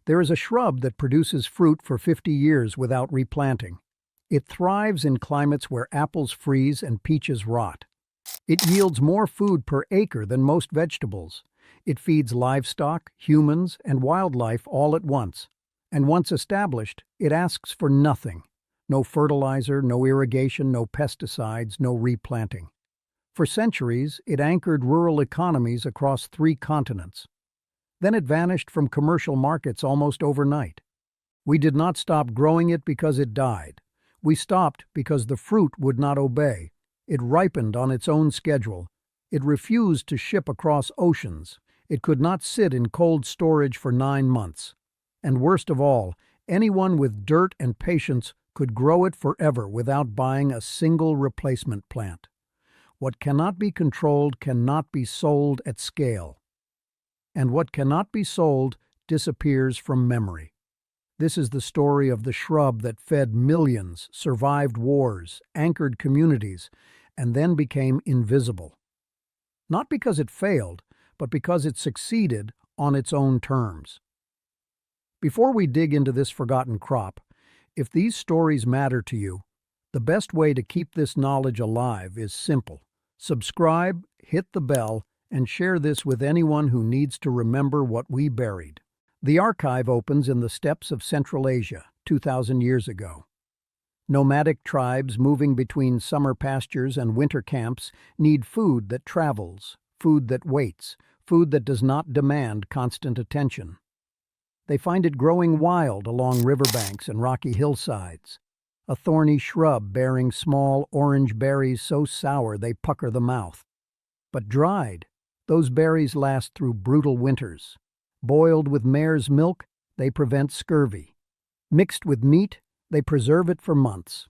There is a shrub that produces fruit for 50 years without replanting. It thrives in climates where apples freeze and peaches rot. It yields more food per acre than most vegetables. It feeds livestock, humans, and wildlife all at once. And once established, it asks for nothing. No fertilizer, no irrigation, no pesticides, no replanting. For centuries, it anchored rural economies across 3 continents. Then it vanished from commercial markets almost overnight. We did not stop growing it because it died. We stopped because the fruit would not obey. It ripened on its own schedule. It refused to ship across oceans. It could not sit in cold storage for 9 months. And worst of all, anyone with dirt and patience could grow it forever without buying a single replacement plant. What cannot be controlled cannot be sold at scale. And what cannot be sold disappears from memory. This is the story of the shrub that fed millions, survived wars, anchored communities, and then became invisible. Not because it failed, but because it succeeded on its own terms. Before we dig into this forgotten crop, if these stories matter to you, the best way to keep this knowledge alive is simple. Subscribe, hit the bell, and share this with anyone who needs to remember what we buried. The archive opens in the steppes of Central Asia, 2,000 years ago. Nomadic tribes moving between summer pastures and winter camps need food that travels, food that waits, food that does not demand constant attention. They find it growing wild along riverbanks and rocky hillsides, a thorny shrub bearing small orange berries so sour they pucker the mouth. But dried, those berries last through brutal winters. Boiled with mare's milk, they prevent scurvy. Mixed with meat, they preserve it for months.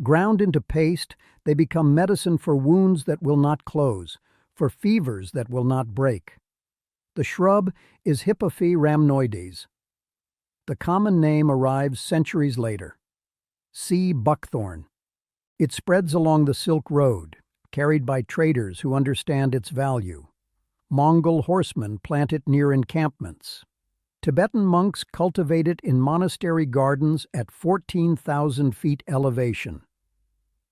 Ground into paste, they become medicine for wounds that will not close, for fevers that will not break. The shrub is Hippophae rhamnoides. The common name arrives centuries later. Sea buckthorn. It spreads along the Silk Road, carried by traders who understand its value. Mongol horsemen plant it near encampments. Tibetan monks cultivate it in monastery gardens at 14,000 feet elevation.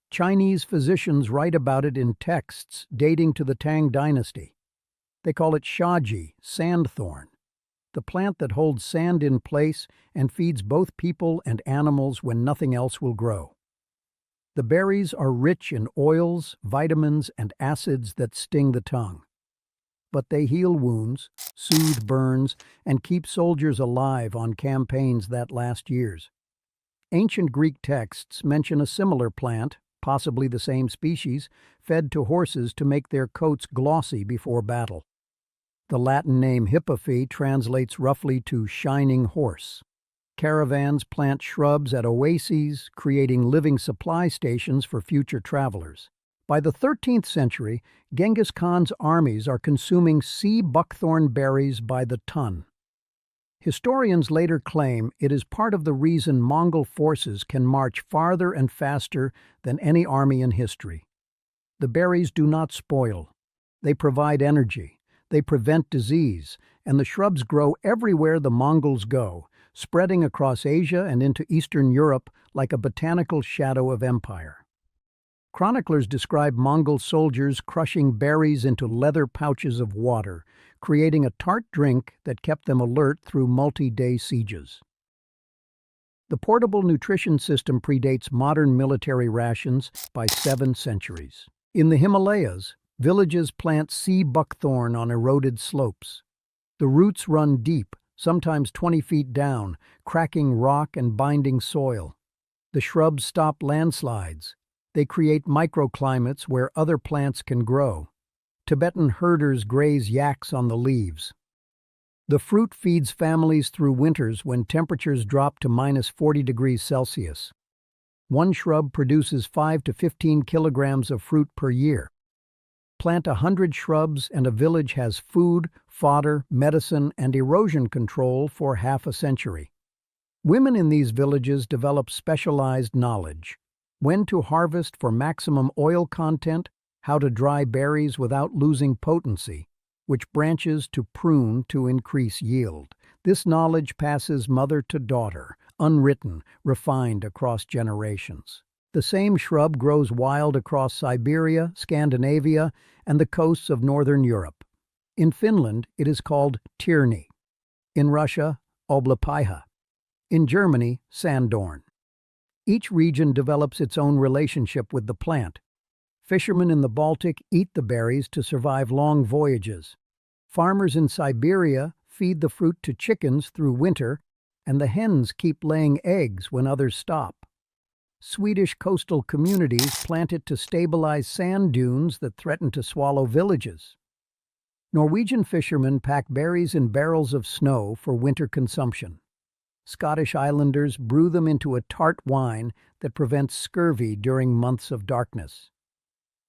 Chinese physicians write about it in texts dating to the Tang dynasty. They call it shaji, sandthorn, the plant that holds sand in place and feeds both people and animals when nothing else will grow. The berries are rich in oils, vitamins, and acids that sting the tongue. But they heal wounds, soothe burns, and keep soldiers alive on campaigns that last years. Ancient Greek texts mention a similar plant, possibly the same species, fed to horses to make their coats glossy before battle. The Latin name Hippophae translates roughly to shining horse. Caravans plant shrubs at oases, creating living supply stations for future travelers. By the 13th century, Genghis Khan's armies are consuming sea buckthorn berries by the ton. Historians later claim it is part of the reason Mongol forces can march farther and faster than any army in history. The berries do not spoil. They provide energy. They prevent disease, and the shrubs grow everywhere the Mongols go, spreading across Asia and into Eastern Europe like a botanical shadow of empire. Chroniclers describe Mongol soldiers crushing berries into leather pouches of water, creating a tart drink that kept them alert through multi-day sieges. The portable nutrition system predates modern military rations by 7 centuries. In the Himalayas, villages plant sea buckthorn on eroded slopes. The roots run deep, sometimes 20 feet down, cracking rock and binding soil. The shrubs stop landslides. They create microclimates where other plants can grow. Tibetan herders graze yaks on the leaves. The fruit feeds families through winters when temperatures drop to -40 degrees Celsius. One shrub produces 5 to 15 kilograms of fruit per year. Plant 100 shrubs and a village has food, fodder, medicine, and erosion control for half a century. Women in these villages develop specialized knowledge. When to harvest for maximum oil content, how to dry berries without losing potency, which branches to prune to increase yield. This knowledge passes mother to daughter, unwritten, refined across generations. The same shrub grows wild across Siberia, Scandinavia, and the coasts of northern Europe. In Finland, it is called tyrni. In Russia, oblapaiha. In Germany, sanddorn. Each region develops its own relationship with the plant. Fishermen in the Baltic eat the berries to survive long voyages. Farmers in Siberia feed the fruit to chickens through winter, and the hens keep laying eggs when others stop. Swedish coastal communities plant it to stabilize sand dunes that threaten to swallow villages. Norwegian fishermen pack berries in barrels of snow for winter consumption. Scottish islanders brew them into a tart wine that prevents scurvy during months of darkness.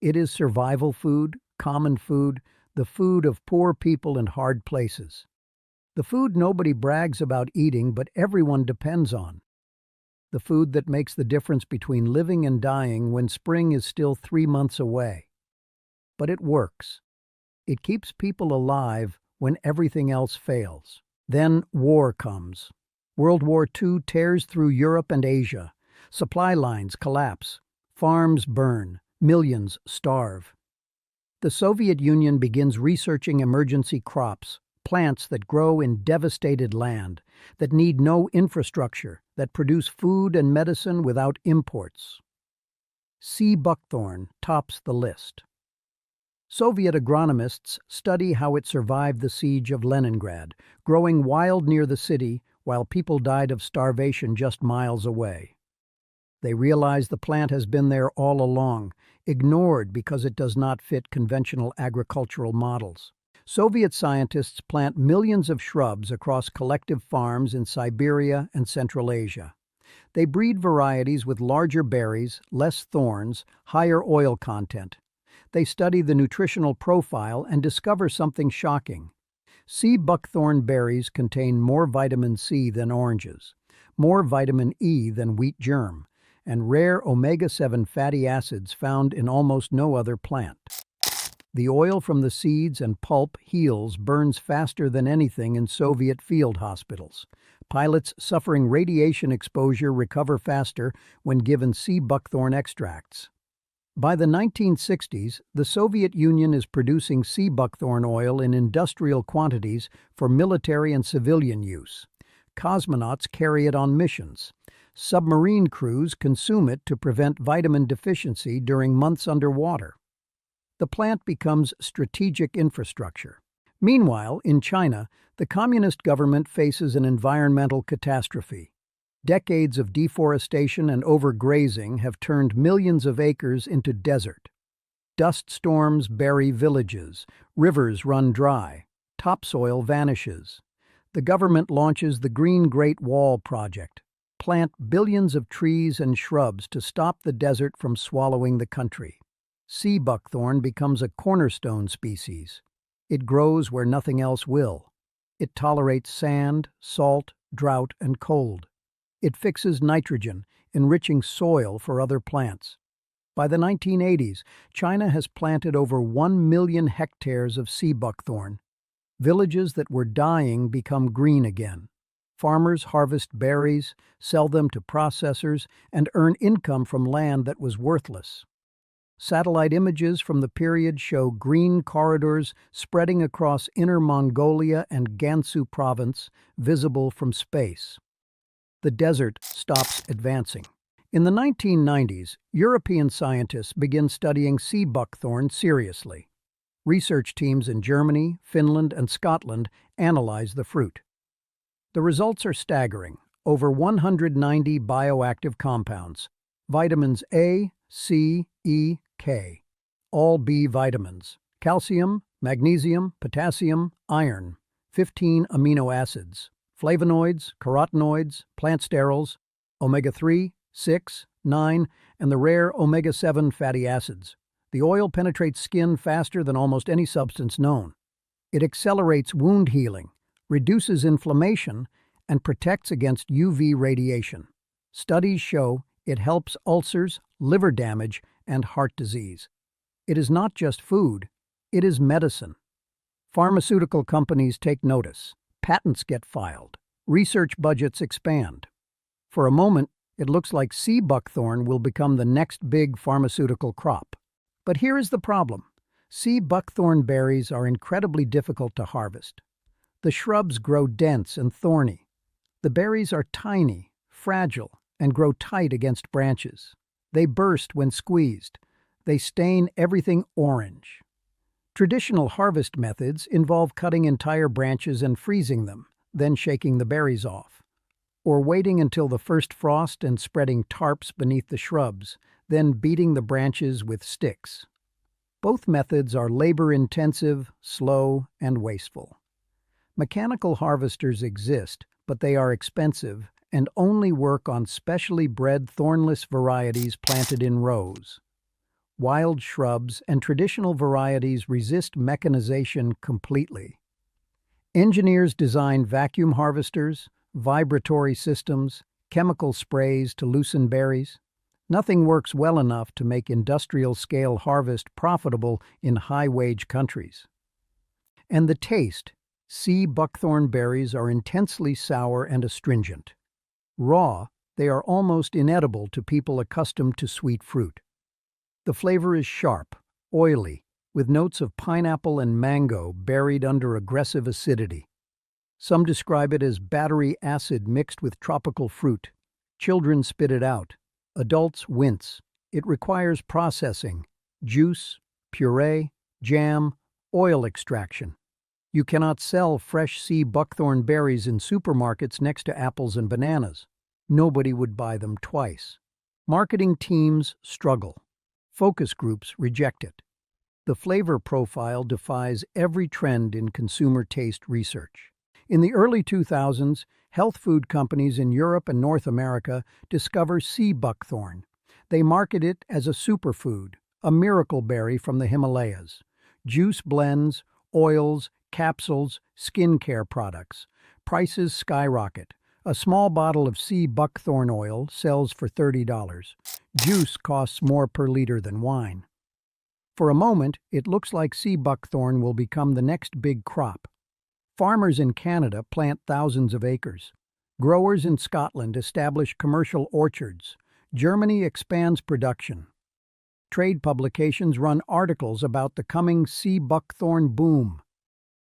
It is survival food, common food, the food of poor people in hard places. The food nobody brags about eating, but everyone depends on. The food that makes the difference between living and dying when spring is still 3 months away. But it works. It keeps people alive when everything else fails. Then war comes. World War II tears through Europe and Asia. Supply lines collapse. Farms burn. Millions starve. The Soviet Union begins researching emergency crops, plants that grow in devastated land, that need no infrastructure, that produce food and medicine without imports. Sea buckthorn tops the list. Soviet agronomists study how it survived the siege of Leningrad, growing wild near the city while people died of starvation just miles away. They realize the plant has been there all along, ignored because it does not fit conventional agricultural models. Soviet scientists plant millions of shrubs across collective farms in Siberia and Central Asia. They breed varieties with larger berries, less thorns, higher oil content. They study the nutritional profile and discover something shocking. Sea buckthorn berries contain more vitamin C than oranges, more vitamin E than wheat germ, and rare omega-7 fatty acids found in almost no other plant. The oil from the seeds and pulp heals burns faster than anything in Soviet field hospitals. Pilots suffering radiation exposure recover faster when given sea buckthorn extracts. By the 1960s, the Soviet Union is producing sea buckthorn oil in industrial quantities for military and civilian use. Cosmonauts carry it on missions. Submarine crews consume it to prevent vitamin deficiency during months underwater. The plant becomes strategic infrastructure. Meanwhile, in China, the communist government faces an environmental catastrophe. Decades of deforestation and overgrazing have turned millions of acres into desert. Dust storms bury villages, rivers run dry, topsoil vanishes. The government launches the Green Great Wall Project, plant billions of trees and shrubs to stop the desert from swallowing the country. Sea buckthorn becomes a cornerstone species. It grows where nothing else will. It tolerates sand, salt, drought, and cold. It fixes nitrogen, enriching soil for other plants. By the 1980s, China has planted over 1 million hectares of sea buckthorn. Villages that were dying become green again. Farmers harvest berries, sell them to processors, and earn income from land that was worthless. Satellite images from the period show green corridors spreading across Inner Mongolia and Gansu province, visible from space. The desert stops advancing. In the 1990s, European scientists begin studying sea buckthorn seriously. Research teams in Germany, Finland, and Scotland analyze the fruit. The results are staggering. Over 190 bioactive compounds, vitamins A, C, E, K, all B vitamins, calcium, magnesium, potassium, iron, 15 amino acids, flavonoids, carotenoids, plant sterols, omega-3, 6, 9, and the rare omega-7 fatty acids. The oil penetrates skin faster than almost any substance known. It accelerates wound healing, reduces inflammation, and protects against UV radiation. Studies show it helps ulcers, liver damage, and heart disease. It is not just food, it is medicine. Pharmaceutical companies take notice. Patents get filed. Research budgets expand. For a moment, it looks like sea buckthorn will become the next big pharmaceutical crop. But here is the problem. Sea buckthorn berries are incredibly difficult to harvest. The shrubs grow dense and thorny. The berries are tiny, fragile, and grow tight against branches. They burst when squeezed. They stain everything orange. Traditional harvest methods involve cutting entire branches and freezing them, then shaking the berries off, or waiting until the first frost and spreading tarps beneath the shrubs, then beating the branches with sticks. Both methods are labor-intensive, slow, and wasteful. Mechanical harvesters exist, but they are expensive and only work on specially bred thornless varieties planted in rows. Wild shrubs and traditional varieties resist mechanization completely. Engineers design vacuum harvesters, vibratory systems, chemical sprays to loosen berries. Nothing works well enough to make industrial-scale harvest profitable in high-wage countries. And the taste. Sea buckthorn berries are intensely sour and astringent. Raw, they are almost inedible to people accustomed to sweet fruit. The flavor is sharp, oily, with notes of pineapple and mango buried under aggressive acidity. Some describe it as battery acid mixed with tropical fruit. Children spit it out. Adults wince. It requires processing, juice, puree, jam, oil extraction. You cannot sell fresh sea buckthorn berries in supermarkets next to apples and bananas. Nobody would buy them twice. Marketing teams struggle. Focus groups reject it. The flavor profile defies every trend in consumer taste research. In the early 2000s, health food companies in Europe and North America discover sea buckthorn. They market it as a superfood, a miracle berry from the Himalayas. Juice blends, oils, capsules, skincare products. Prices skyrocket. A small bottle of sea buckthorn oil sells for $30. Juice costs more per liter than wine. For a moment, it looks like sea buckthorn will become the next big crop. Farmers in Canada plant thousands of acres. Growers in Scotland establish commercial orchards. Germany expands production. Trade publications run articles about the coming sea buckthorn boom.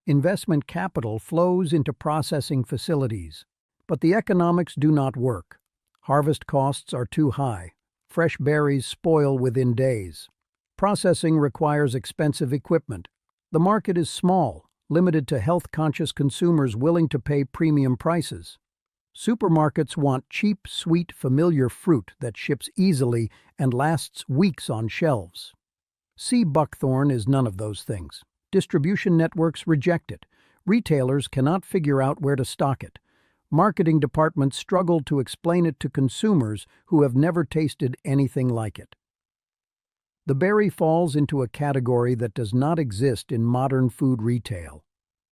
Investment capital flows into processing facilities. But the economics do not work. Harvest costs are too high. Fresh berries spoil within days. Processing requires expensive equipment. The market is small, limited to health-conscious consumers willing to pay premium prices. Supermarkets want cheap, sweet, familiar fruit that ships easily and lasts weeks on shelves. Sea buckthorn is none of those things. Distribution networks reject it. Retailers cannot figure out where to stock it. Marketing departments struggle to explain it to consumers who have never tasted anything like it. The berry falls into a category that does not exist in modern food retail.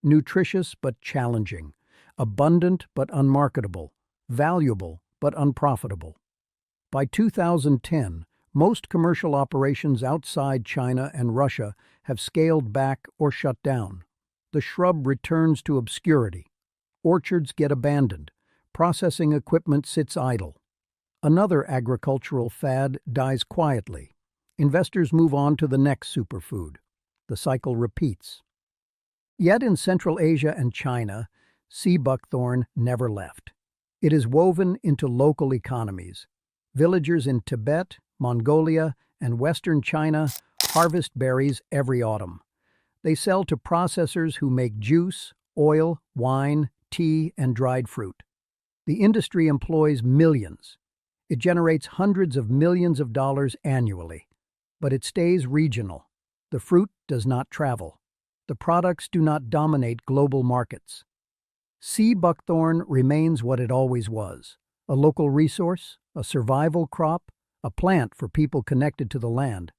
Nutritious but challenging, abundant but unmarketable, valuable but unprofitable. By 2010, most commercial operations outside China and Russia have scaled back or shut down. The shrub returns to obscurity. Orchards get abandoned. Processing equipment sits idle. Another agricultural fad dies quietly. Investors move on to the next superfood. The cycle repeats. Yet in Central Asia and China, sea buckthorn never left. It is woven into local economies. Villagers in Tibet, Mongolia, and Western China harvest berries every autumn. They sell to processors who make juice, oil, wine, tea, and dried fruit. The industry employs millions. It generates hundreds of millions of dollars annually. But it stays regional. The fruit does not travel. The products do not dominate global markets. Sea buckthorn remains what it always was: a local resource, a survival crop, a plant for people connected to the land.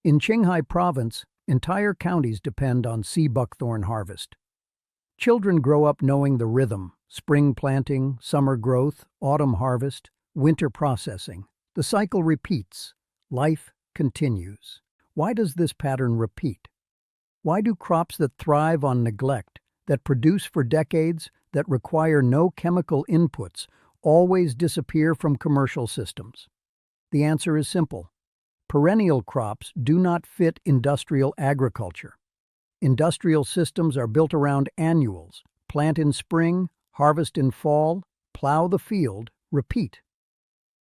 In Qinghai Province, entire counties depend on sea buckthorn harvest. Children grow up knowing the rhythm: spring planting, summer growth, autumn harvest, winter processing. The cycle repeats. Life continues. Why does this pattern repeat? Why do crops that thrive on neglect, that produce for decades, that require no chemical inputs, always disappear from commercial systems? The answer is simple. Perennial crops do not fit industrial agriculture. Industrial systems are built around annuals: plant in spring, harvest in fall, plow the field, repeat.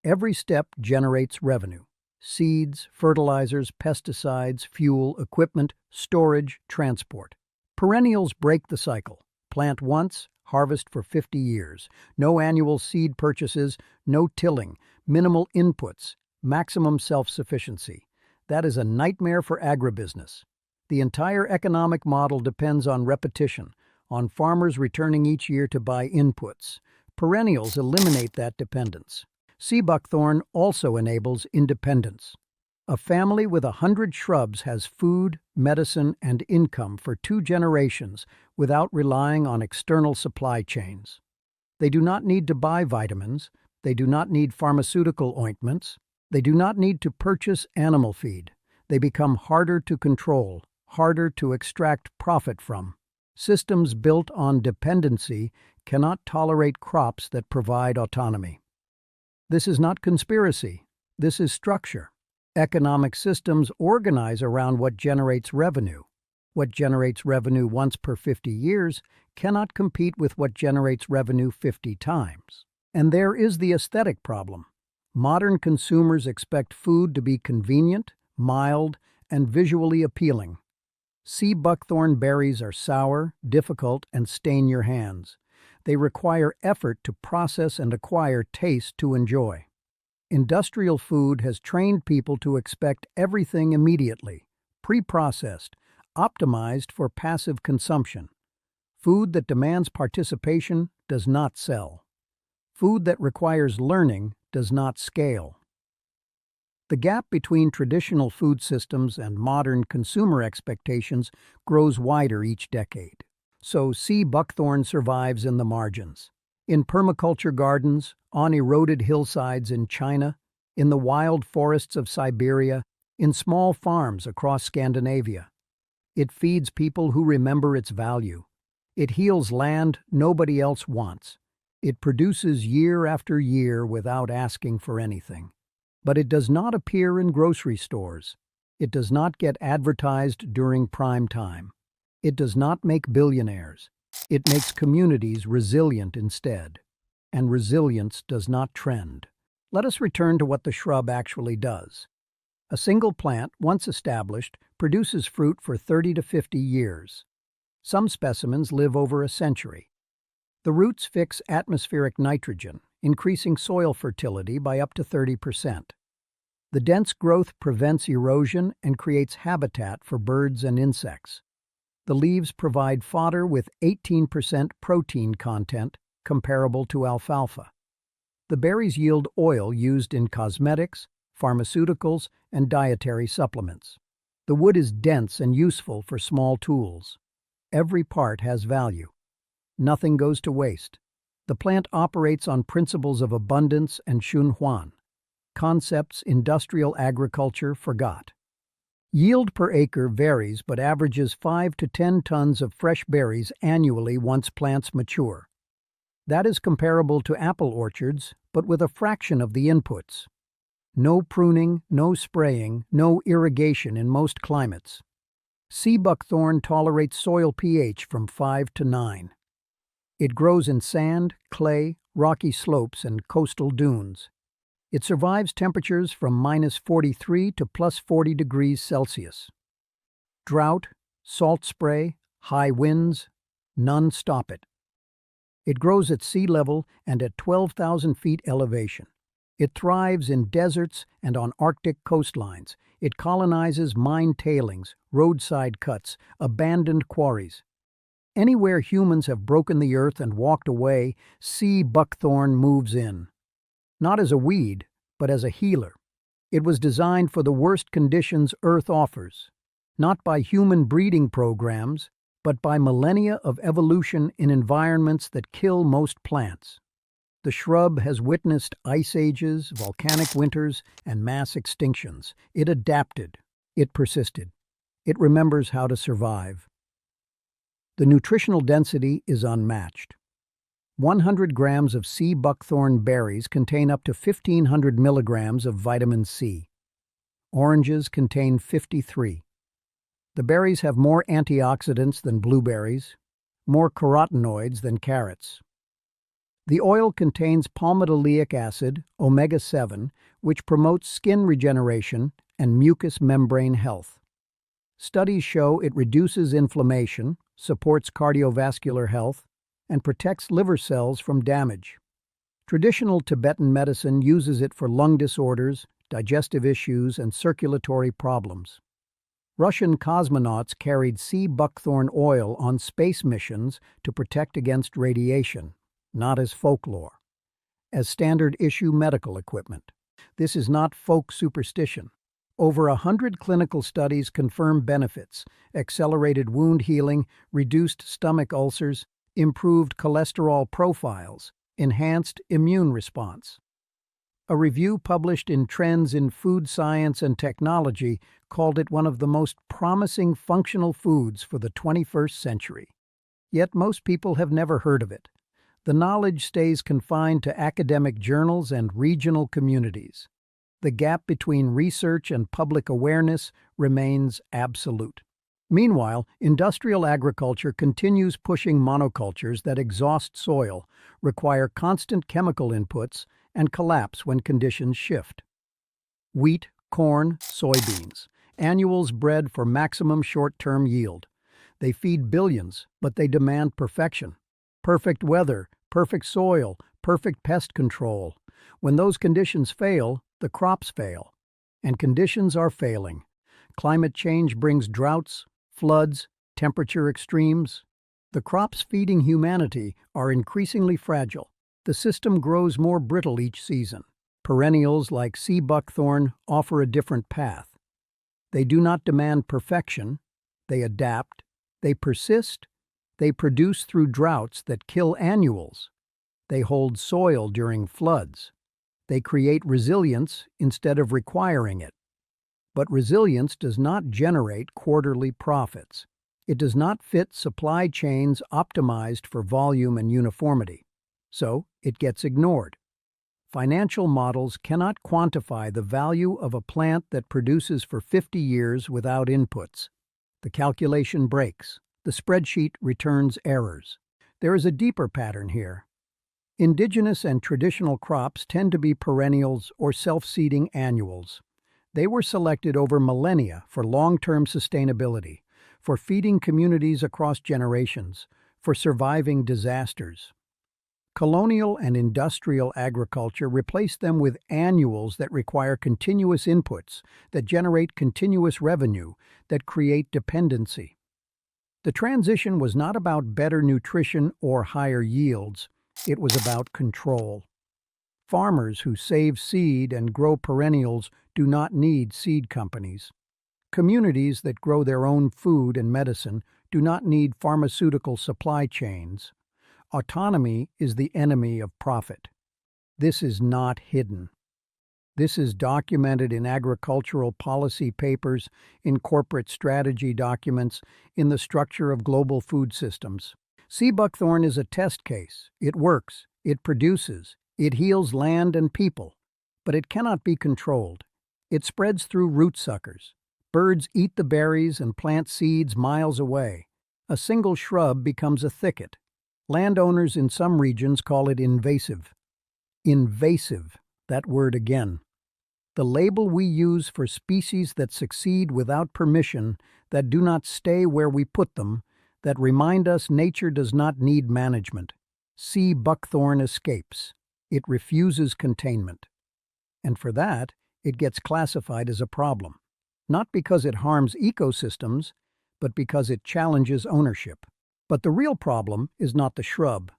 Every step generates revenue: seeds, fertilizers, pesticides, fuel, equipment, storage, transport. Perennials break the cycle. Plant once, harvest for 50 years. No annual seed purchases, no tilling, minimal inputs, maximum self-sufficiency. That is a nightmare for agribusiness. The entire economic model depends on repetition, on farmers returning each year to buy inputs. Perennials eliminate that dependence. Sea buckthorn also enables independence. A family with 100 shrubs has food, medicine, and income for 2 generations without relying on external supply chains. They do not need to buy vitamins. They do not need pharmaceutical ointments. They do not need to purchase animal feed. They become harder to control, harder to extract profit from. Systems built on dependency cannot tolerate crops that provide autonomy. This is not conspiracy. This is structure. Economic systems organize around what generates revenue. What generates revenue once per 50 years cannot compete with what generates revenue 50 times. And there is the aesthetic problem. Modern consumers expect food to be convenient, mild, and visually appealing. Sea buckthorn berries are sour, difficult, and stain your hands. They require effort to process and acquire taste to enjoy. Industrial food has trained people to expect everything immediately, pre-processed, optimized for passive consumption. Food that demands participation does not sell. Food that requires learning does not scale. The gap between traditional food systems and modern consumer expectations grows wider each decade. So sea buckthorn survives in the margins. In permaculture gardens, on eroded hillsides in China, in the wild forests of Siberia, in small farms across Scandinavia. It feeds people who remember its value. It heals land nobody else wants. It produces year after year without asking for anything. But it does not appear in grocery stores. It does not get advertised during prime time. It does not make billionaires. It makes communities resilient instead. And resilience does not trend. Let us return to what the shrub actually does. A single plant, once established, produces fruit for 30 to 50 years. Some specimens live over a century. The roots fix atmospheric nitrogen, increasing soil fertility by up to 30%. The dense growth prevents erosion and creates habitat for birds and insects. The leaves provide fodder with 18% protein content, comparable to alfalfa. The berries yield oil used in cosmetics, pharmaceuticals, and dietary supplements. The wood is dense and useful for small tools. Every part has value. Nothing goes to waste. The plant operates on principles of abundance and Xunhuan, concepts industrial agriculture forgot. Yield per acre varies but averages 5 to 10 tons of fresh berries annually once plants mature. That is comparable to apple orchards, but with a fraction of the inputs. No pruning, no spraying, no irrigation in most climates. Sea buckthorn tolerates soil pH from 5 to 9. It grows in sand, clay, rocky slopes, and coastal dunes. It survives temperatures from -43 to +40 degrees Celsius. Drought, salt spray, high winds, none stop it. It grows at sea level and at 12,000 feet elevation. It thrives in deserts and on Arctic coastlines. It colonizes mine tailings, roadside cuts, abandoned quarries. Anywhere humans have broken the earth and walked away, sea buckthorn moves in. Not as a weed, but as a healer. It was designed for the worst conditions Earth offers, not by human breeding programs, but by millennia of evolution in environments that kill most plants. The shrub has witnessed ice ages, volcanic winters, and mass extinctions. It adapted. It persisted. It remembers how to survive. The nutritional density is unmatched. 100 grams of sea buckthorn berries contain up to 1,500 milligrams of vitamin C. Oranges contain 53. The berries have more antioxidants than blueberries, more carotenoids than carrots. The oil contains palmitoleic acid, omega-7, which promotes skin regeneration and mucous membrane health. Studies show it reduces inflammation, supports cardiovascular health, and protects liver cells from damage. Traditional Tibetan medicine uses it for lung disorders, digestive issues, and circulatory problems. Russian cosmonauts carried sea buckthorn oil on space missions to protect against radiation, not as folklore, as standard issue medical equipment. This is not folk superstition. Over 100 clinical studies confirm benefits: accelerated wound healing, reduced stomach ulcers, improved cholesterol profiles, enhanced immune response. A review published in Trends in Food Science and Technology called it one of the most promising functional foods for the 21st century. Yet most people have never heard of it. The knowledge stays confined to academic journals and regional communities. The gap between research and public awareness remains absolute. Meanwhile, industrial agriculture continues pushing monocultures that exhaust soil, require constant chemical inputs, and collapse when conditions shift. Wheat, corn, soybeans. Annuals bred for maximum short-term yield. They feed billions, but they demand perfection. Perfect weather, perfect soil, perfect pest control. When those conditions fail, the crops fail. And conditions are failing. Climate change brings droughts, floods, temperature extremes. The crops feeding humanity are increasingly fragile. The system grows more brittle each season. Perennials like sea buckthorn offer a different path. They do not demand perfection. They adapt. They persist. They produce through droughts that kill annuals. They hold soil during floods. They create resilience instead of requiring it. But resilience does not generate quarterly profits. It does not fit supply chains optimized for volume and uniformity. So, it gets ignored. Financial models cannot quantify the value of a plant that produces for 50 years without inputs. The calculation breaks. The spreadsheet returns errors. There is a deeper pattern here. Indigenous and traditional crops tend to be perennials or self-seeding annuals. They were selected over millennia for long-term sustainability, for feeding communities across generations, for surviving disasters. Colonial and industrial agriculture replaced them with annuals that require continuous inputs, that generate continuous revenue, that create dependency. The transition was not about better nutrition or higher yields. It was about control. Farmers who save seed and grow perennials do not need seed companies. Communities that grow their own food and medicine do not need pharmaceutical supply chains. Autonomy is the enemy of profit. This is not hidden. This is documented in agricultural policy papers, in corporate strategy documents, in the structure of global food systems. Sea buckthorn is a test case. It works, it produces, it heals land and people, but it cannot be controlled. It spreads through root suckers. Birds eat the berries and plant seeds miles away. A single shrub becomes a thicket. Landowners in some regions call it invasive. Invasive, that word again. The label we use for species that succeed without permission, that do not stay where we put them, that remind us nature does not need management. Sea buckthorn escapes. It refuses containment. And for that, it gets classified as a problem. Not because it harms ecosystems, but because it challenges ownership. But the real problem is not the shrub.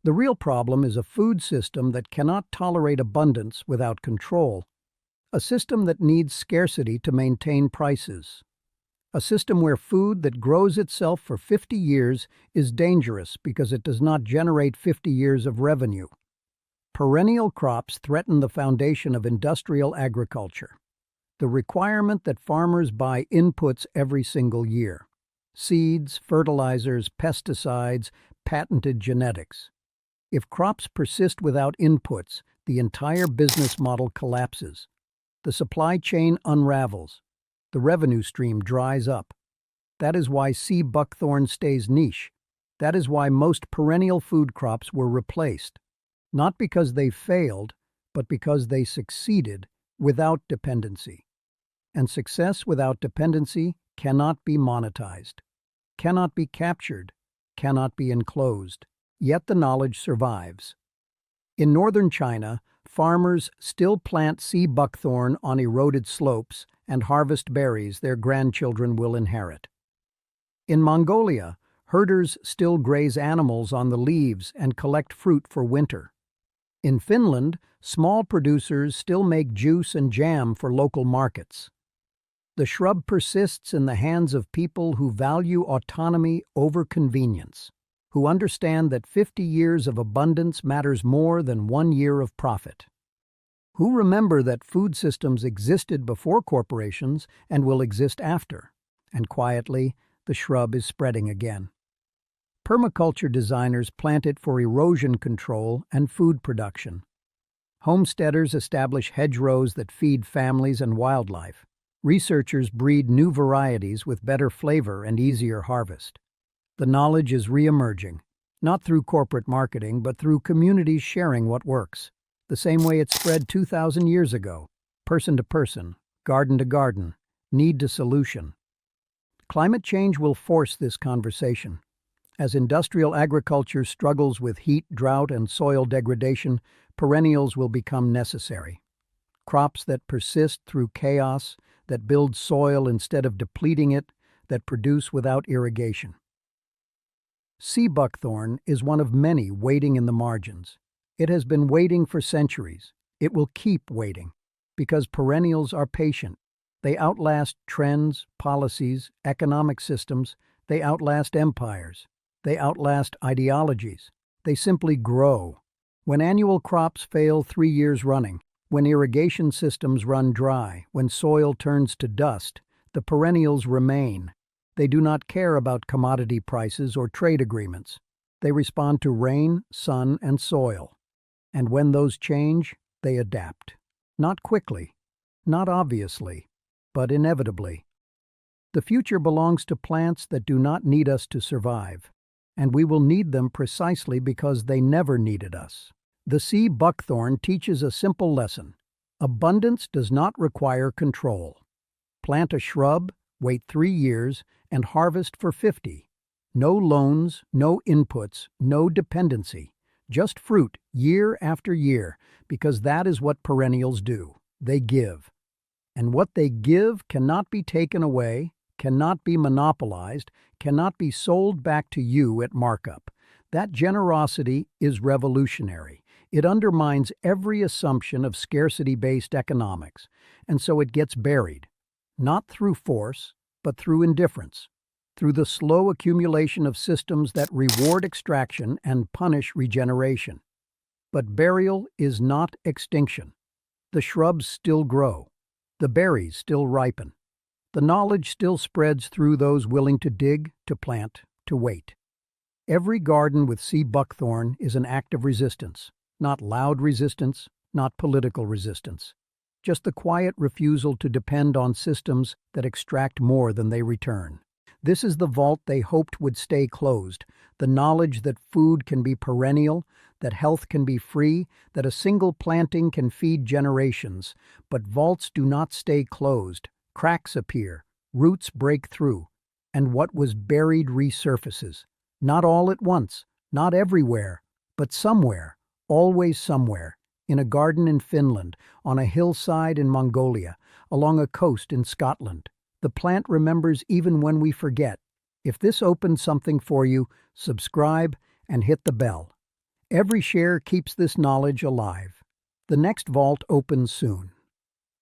The real problem is a food system that cannot tolerate abundance without control. A system that needs scarcity to maintain prices. A system where food that grows itself for 50 years is dangerous because it does not generate 50 years of revenue. Perennial crops threaten the foundation of industrial agriculture. The requirement that farmers buy inputs every single year. Seeds, fertilizers, pesticides, patented genetics. If crops persist without inputs, the entire business model collapses. The supply chain unravels. The revenue stream dries up. That is why sea buckthorn stays niche. That is why most perennial food crops were replaced. Not because they failed, but because they succeeded without dependency. And success without dependency cannot be monetized, cannot be captured, cannot be enclosed. Yet the knowledge survives. In northern China, farmers still plant sea buckthorn on eroded slopes and harvest berries their grandchildren will inherit. In Mongolia, herders still graze animals on the leaves and collect fruit for winter. In Finland, small producers still make juice and jam for local markets. The shrub persists in the hands of people who value autonomy over convenience, who understand that 50 years of abundance matters more than 1 year of profit, who remember that food systems existed before corporations and will exist after, and quietly, the shrub is spreading again. Permaculture designers plant it for erosion control and food production. Homesteaders establish hedgerows that feed families and wildlife. Researchers breed new varieties with better flavor and easier harvest. The knowledge is re-emerging, not through corporate marketing, but through communities sharing what works, the same way it spread 2,000 years ago, person to person, garden to garden, need to solution. Climate change will force this conversation. As industrial agriculture struggles with heat, drought, and soil degradation, perennials will become necessary. Crops that persist through chaos, that build soil instead of depleting it, that produce without irrigation. Sea buckthorn is one of many waiting in the margins. It has been waiting for centuries. It will keep waiting, because perennials are patient. They outlast trends, policies, economic systems. They outlast empires. They outlast ideologies. They simply grow. When annual crops fail 3 years running, when irrigation systems run dry, when soil turns to dust, the perennials remain. They do not care about commodity prices or trade agreements. They respond to rain, sun, and soil. And when those change, they adapt. Not quickly, not obviously, but inevitably. The future belongs to plants that do not need us to survive, and we will need them precisely because they never needed us. The sea buckthorn teaches a simple lesson. Abundance does not require control. Plant a shrub, wait 3 years, and harvest for 50. No loans, no inputs, no dependency. Just fruit year after year, because that is what perennials do. They give. And what they give cannot be taken away, cannot be monopolized, cannot be sold back to you at markup. That generosity is revolutionary. It undermines every assumption of scarcity-based economics, and so it gets buried, not through force, but through indifference, through the slow accumulation of systems that reward extraction and punish regeneration. But burial is not extinction. The shrubs still grow. The berries still ripen. The knowledge still spreads through those willing to dig, to plant, to wait. Every garden with sea buckthorn is an act of resistance, not loud resistance, not political resistance, just the quiet refusal to depend on systems that extract more than they return. This is the vault they hoped would stay closed, the knowledge that food can be perennial, that health can be free, that a single planting can feed generations. But vaults do not stay closed. Cracks appear, roots break through, and what was buried resurfaces. Not all at once, not everywhere, but somewhere, always somewhere, in a garden in Finland, on a hillside in Mongolia, along a coast in Scotland. The plant remembers even when we forget. If this opened something for you, subscribe and hit the bell. Every share keeps this knowledge alive. The next vault opens soon.